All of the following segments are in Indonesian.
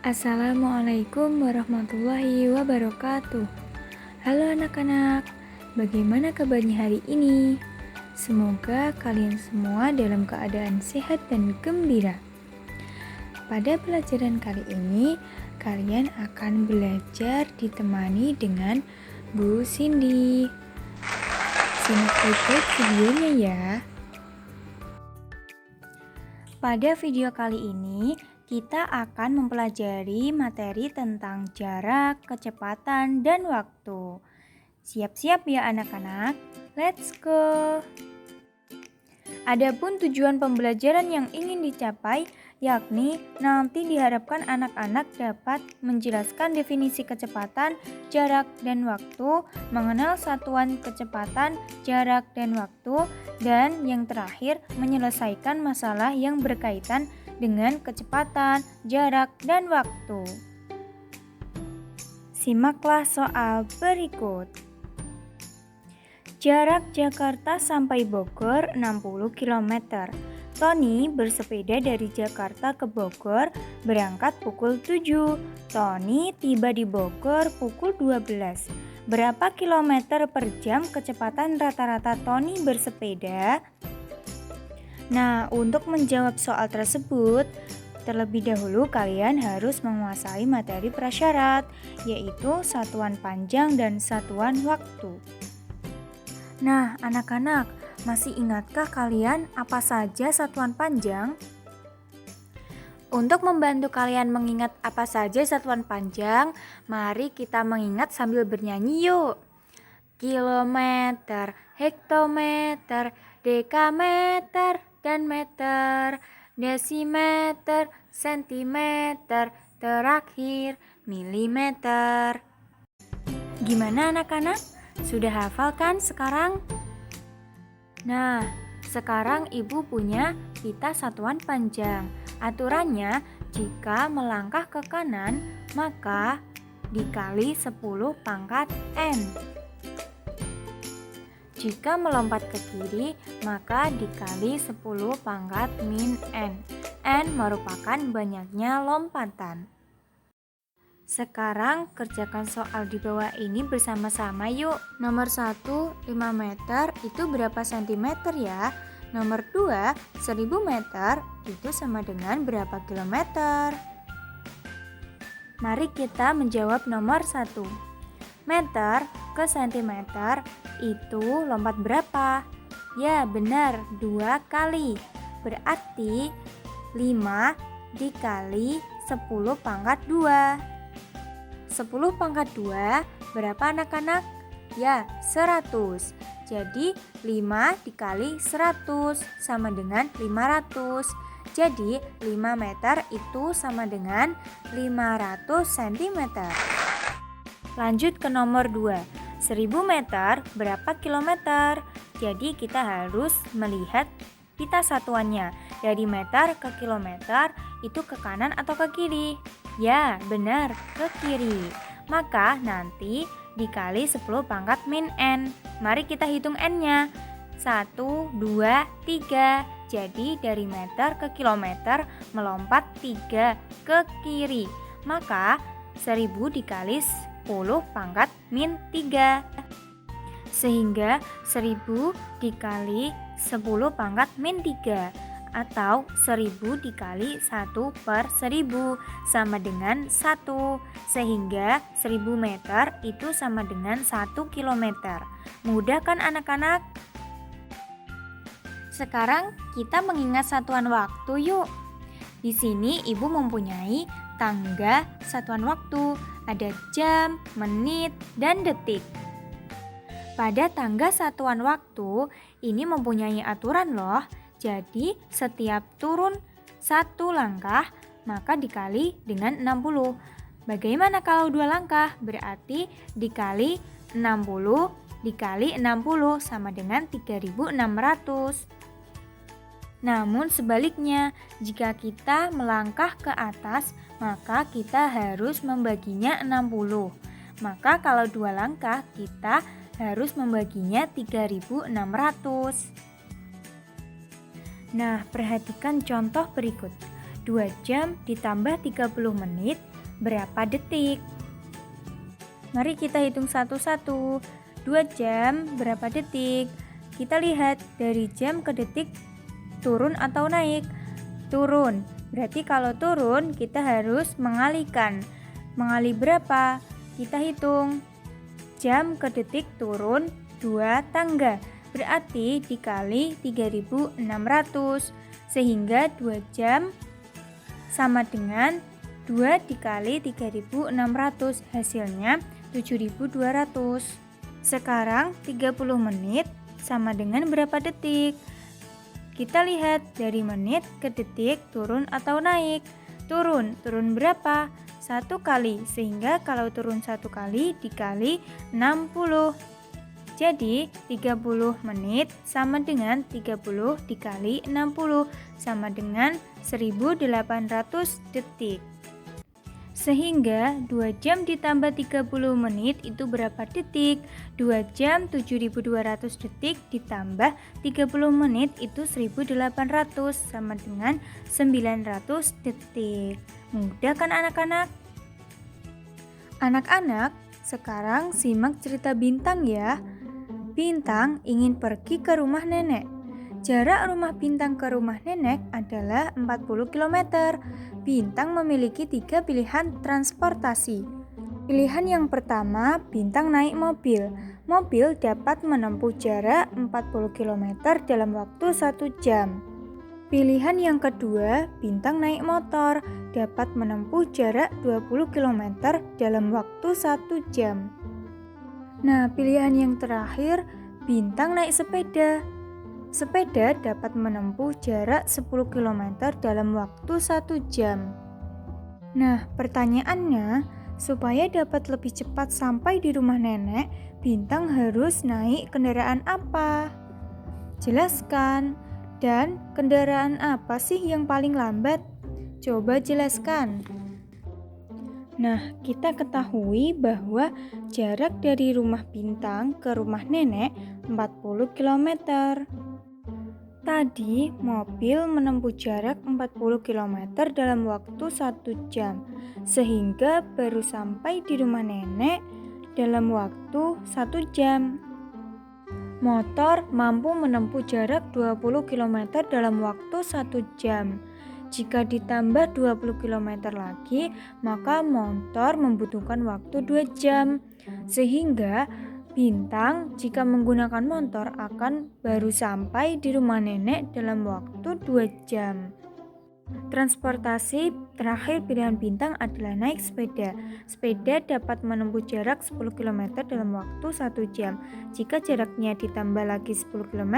Assalamualaikum warahmatullahi wabarakatuh. Halo anak-anak, bagaimana kabarnya hari ini? Semoga kalian semua dalam keadaan sehat dan gembira. Pada pelajaran kali ini, kalian akan belajar ditemani dengan Bu Cindy. Simak baik-baik videonya ya. Pada video kali ini, kita akan mempelajari materi tentang jarak, kecepatan, dan waktu. Siap-siap ya anak-anak, let's go! Adapun tujuan pembelajaran yang ingin dicapai, yakni nanti diharapkan anak-anak dapat menjelaskan definisi kecepatan, jarak, dan waktu, mengenal satuan kecepatan, jarak, dan waktu, dan yang terakhir menyelesaikan masalah yang berkaitan dengan kecepatan, jarak, dan waktu. Simaklah soal berikut. Jarak Jakarta sampai Bogor 60 km. Tony bersepeda dari Jakarta ke Bogor berangkat pukul 7. Tony tiba di Bogor pukul 12. Berapa kilometer per jam kecepatan rata-rata Tony bersepeda? Nah, untuk menjawab soal tersebut, terlebih dahulu kalian harus menguasai materi prasyarat, yaitu satuan panjang dan satuan waktu. Nah, anak-anak, masih ingatkah kalian apa saja satuan panjang? Untuk membantu kalian mengingat apa saja satuan panjang, mari kita mengingat sambil bernyanyi yuk. Kilometer, hektometer, dekameter, dan meter, desimeter, sentimeter, terakhir milimeter. Gimana anak-anak? Sudah hafal kan sekarang? Nah, sekarang Ibu punya pita satuan panjang. Aturannya, jika melangkah ke kanan, maka dikali 10 pangkat N. Jika melompat ke kiri, maka dikali 10 pangkat min N. N merupakan banyaknya lompatan. Sekarang kerjakan soal di bawah ini bersama-sama yuk. Nomor 1, 5 meter itu berapa sentimeter ya? Nomor 2, 1000 meter itu sama dengan berapa kilometer? Mari kita menjawab nomor 1. Meter ke sentimeter itu lompat berapa? Ya benar, 2 kali. Berarti 5 dikali 10 pangkat 2. 10 pangkat 2 berapa anak-anak? Ya, 100. Jadi 5 dikali 100 sama dengan 500. Jadi 5 meter itu sama dengan 500 cm. Lanjut ke nomor 2. 1000 meter berapa kilometer? Jadi kita harus melihat pita satuannya. Dari meter ke kilometer itu ke kanan atau ke kiri? Ya, benar, ke kiri. Maka nanti dikali 10 pangkat min N. Mari kita hitung N-nya. 1, 2, 3. Jadi dari meter ke kilometer melompat 3 ke kiri. Maka 1000 dikali 10 pangkat min 3. Sehingga 1000 dikali 10 pangkat min 3. Atau 1000 dikali 1 per 1000 sama dengan 1. Sehingga 1000 meter itu sama dengan 1 kilometer. Mudah kan anak-anak? Sekarang kita mengingat satuan waktu yuk. Di sini Ibu mempunyai tangga satuan waktu. Ada jam, menit, dan detik. Pada tangga satuan waktu ini mempunyai aturan loh. Jadi setiap turun 1 langkah maka dikali dengan 60. Bagaimana kalau 2 langkah? Berarti dikali 60 dikali 60 sama dengan 3600. Namun sebaliknya, jika kita melangkah ke atas maka kita harus membaginya 60. Maka kalau 2 langkah kita harus membaginya 3600. Nah, perhatikan contoh berikut. 2 jam ditambah 30 menit berapa detik? Mari kita hitung satu-satu. 2 jam berapa detik? Kita lihat dari jam ke detik turun atau naik? Turun. Berarti kalau turun kita harus mengalihkan. Mengalih berapa? Kita hitung. Jam ke detik turun 2 tangga. Berarti dikali 3.600. Sehingga 2 jam sama dengan 2 dikali 3.600. Hasilnya 7.200. Sekarang 30 menit sama dengan berapa detik? Kita lihat dari menit ke detik turun atau naik. Turun berapa? 1 kali, sehingga kalau turun 1 kali dikali 60. Jadi 30 menit sama dengan 30 dikali 60 sama dengan 1.800 detik. Sehingga 2 jam ditambah 30 menit itu berapa detik? 2 jam 7.200 detik ditambah 30 menit itu 1.800 sama dengan 900 detik. Mudah kan anak-anak? Anak-anak, sekarang simak cerita Bintang ya. Bintang ingin pergi ke rumah nenek. Jarak rumah Bintang ke rumah nenek adalah 40 km. Bintang memiliki 3 pilihan transportasi. Pilihan yang pertama, Bintang naik mobil. Mobil dapat menempuh jarak 40 km dalam waktu 1 jam. Pilihan yang kedua, Bintang naik motor. Dapat menempuh jarak 20 km dalam waktu 1 jam. Nah, pilihan yang terakhir, Bintang naik sepeda. Sepeda dapat menempuh jarak 10 km dalam waktu 1 jam. Nah, pertanyaannya, supaya dapat lebih cepat sampai di rumah nenek, Bintang harus naik kendaraan apa? Jelaskan. Dan kendaraan apa sih yang paling lambat? Coba jelaskan. Nah, kita ketahui bahwa jarak dari rumah Bintang ke rumah nenek 40 km. Tadi mobil menempuh jarak 40 km dalam waktu 1 jam, sehingga baru sampai di rumah nenek dalam waktu 1 jam. Motor mampu menempuh jarak 20 km dalam waktu 1 jam. Jika ditambah 20 km lagi, maka motor membutuhkan waktu 2 jam. Sehingga Bintang jika menggunakan motor akan baru sampai di rumah nenek dalam waktu 2 jam. Transportasi terakhir pilihan Bintang adalah naik sepeda. Sepeda dapat menempuh jarak 10 km dalam waktu 1 jam. Jika jaraknya ditambah lagi 10 km,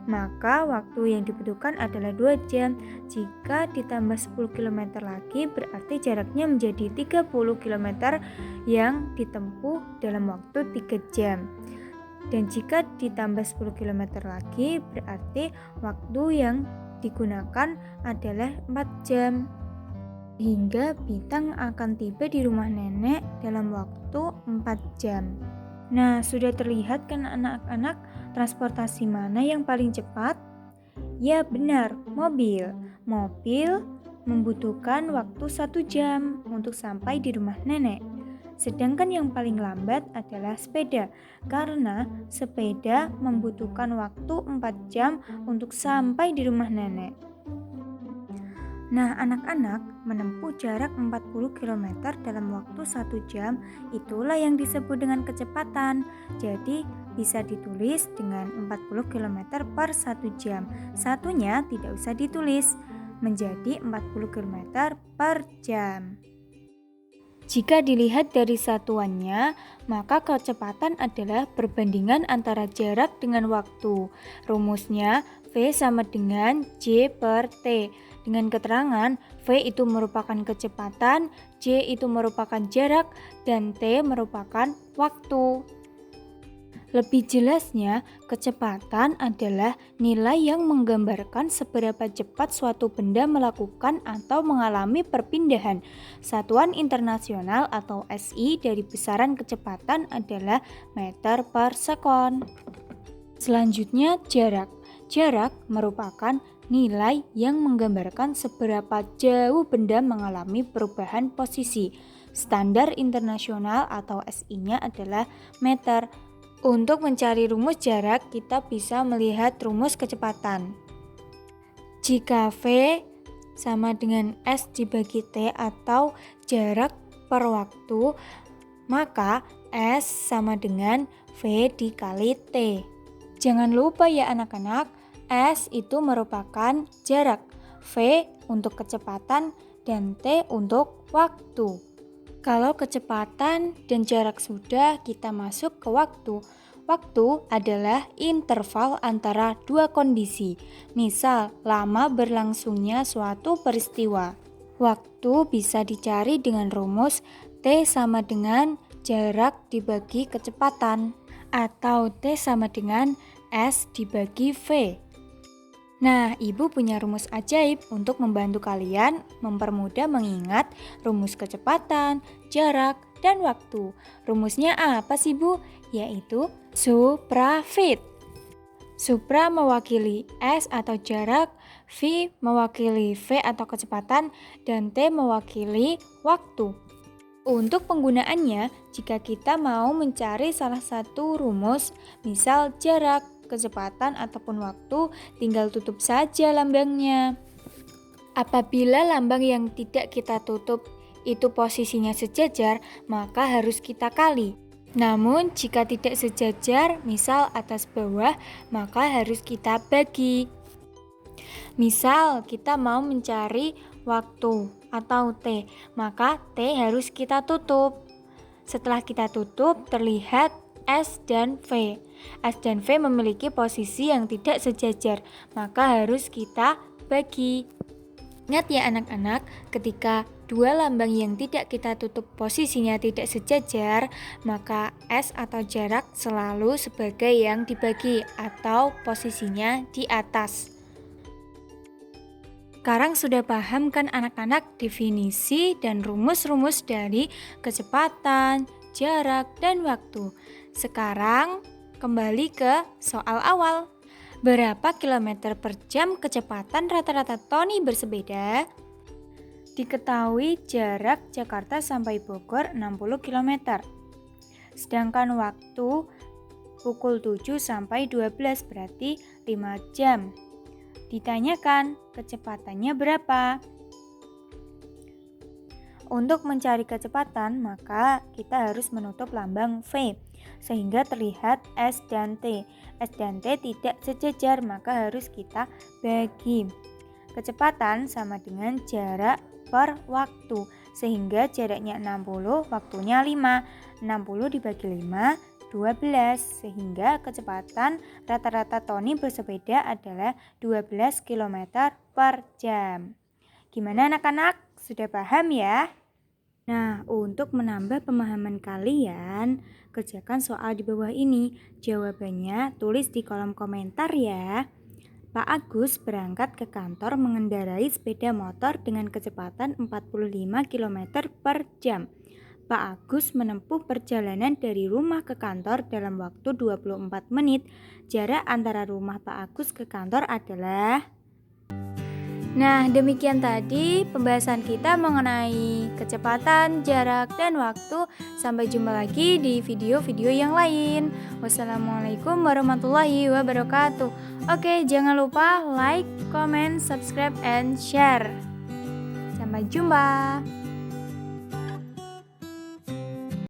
maka waktu yang dibutuhkan adalah 2 jam. Jika ditambah 10 km lagi, berarti jaraknya menjadi 30 km yang ditempuh dalam waktu 3 jam. Dan jika ditambah 10 km lagi, berarti waktu yang digunakan adalah 4 jam. Hingga Bintang akan tiba di rumah nenek dalam waktu 4 jam. Nah, sudah terlihat kan anak-anak transportasi mana yang paling cepat? Ya benar, mobil. Mobil membutuhkan waktu 1 jam untuk sampai di rumah nenek. Sedangkan yang paling lambat adalah sepeda, karena sepeda membutuhkan waktu 4 jam untuk sampai di rumah nenek. Nah, anak-anak menempuh jarak 40 km dalam waktu 1 jam, itulah yang disebut dengan kecepatan. Jadi, bisa ditulis dengan 40 km per 1 jam. Satunya tidak usah ditulis, menjadi 40 km per jam. Jika dilihat dari satuannya, maka kecepatan adalah perbandingan antara jarak dengan waktu. Rumusnya V sama dengan J per T. Dengan keterangan V itu merupakan kecepatan, J itu merupakan jarak, dan T merupakan waktu. Lebih jelasnya, kecepatan adalah nilai yang menggambarkan seberapa cepat suatu benda melakukan atau mengalami perpindahan. Satuan internasional atau SI dari besaran kecepatan adalah meter per sekon. Selanjutnya, jarak. Jarak merupakan nilai yang menggambarkan seberapa jauh benda mengalami perubahan posisi. Standar internasional atau SI-nya adalah meter. Untuk mencari rumus jarak, kita bisa melihat rumus kecepatan. Jika V sama dengan S dibagi T atau jarak per waktu, maka S sama dengan V dikali T. Jangan lupa ya anak-anak, S itu merupakan jarak, V untuk kecepatan, dan T untuk waktu. Kalau kecepatan dan jarak sudah, kita masuk ke waktu. Waktu adalah interval antara dua kondisi. Misal, lama berlangsungnya suatu peristiwa. Waktu bisa dicari dengan rumus T sama dengan jarak dibagi kecepatan, atau T sama dengan S dibagi V. Nah, Ibu punya rumus ajaib untuk membantu kalian mempermudah mengingat rumus kecepatan, jarak, dan waktu. Rumusnya apa sih, Bu? Yaitu supravet. Supra mewakili S atau jarak, V mewakili V atau kecepatan, dan T mewakili waktu. Untuk penggunaannya, jika kita mau mencari salah satu rumus, misal jarak, kecepatan, ataupun waktu, tinggal tutup saja lambangnya. Apabila lambang yang tidak kita tutup itu posisinya sejajar, maka harus kita kali. Namun, jika tidak sejajar, misal atas bawah, maka harus kita bagi. Misal, kita mau mencari waktu atau T, maka T harus kita tutup. Setelah kita tutup, terlihat S dan V. S dan V memiliki posisi yang tidak sejajar, maka harus kita bagi. Ingat ya anak-anak, ketika dua lambang yang tidak kita tutup posisinya tidak sejajar, maka S atau jarak selalu sebagai yang dibagi atau posisinya di atas. Sekarang sudah paham kan anak-anak definisi dan rumus-rumus dari kecepatan, jarak, dan waktu. Sekarang kembali ke soal awal. Berapa kilometer per jam kecepatan rata-rata Tony bersepeda? Diketahui jarak Jakarta sampai Bogor 60 km. Sedangkan waktu pukul 7 sampai 12 berarti 5 jam. Ditanyakan kecepatannya berapa? Untuk mencari kecepatan, maka kita harus menutup lambang V, sehingga terlihat S dan T. S dan T tidak sejajar, maka harus kita bagi. Kecepatan sama dengan jarak per waktu, sehingga jaraknya 60, waktunya 5. 60 dibagi 5, 12, sehingga kecepatan rata-rata Tony bersepeda adalah 12 km per jam. Gimana anak-anak? Sudah paham ya? Nah, untuk menambah pemahaman kalian, kerjakan soal di bawah ini. Jawabannya tulis di kolom komentar ya. Pak Agus berangkat ke kantor mengendarai sepeda motor dengan kecepatan 45 km per jam. Pak Agus menempuh perjalanan dari rumah ke kantor dalam waktu 24 menit. Jarak antara rumah Pak Agus ke kantor adalah... Nah, demikian tadi pembahasan kita mengenai kecepatan, jarak, dan waktu. Sampai jumpa lagi di video-video yang lain. Wassalamualaikum warahmatullahi wabarakatuh. Oke, jangan lupa like, comment, subscribe, and share. Sampai jumpa.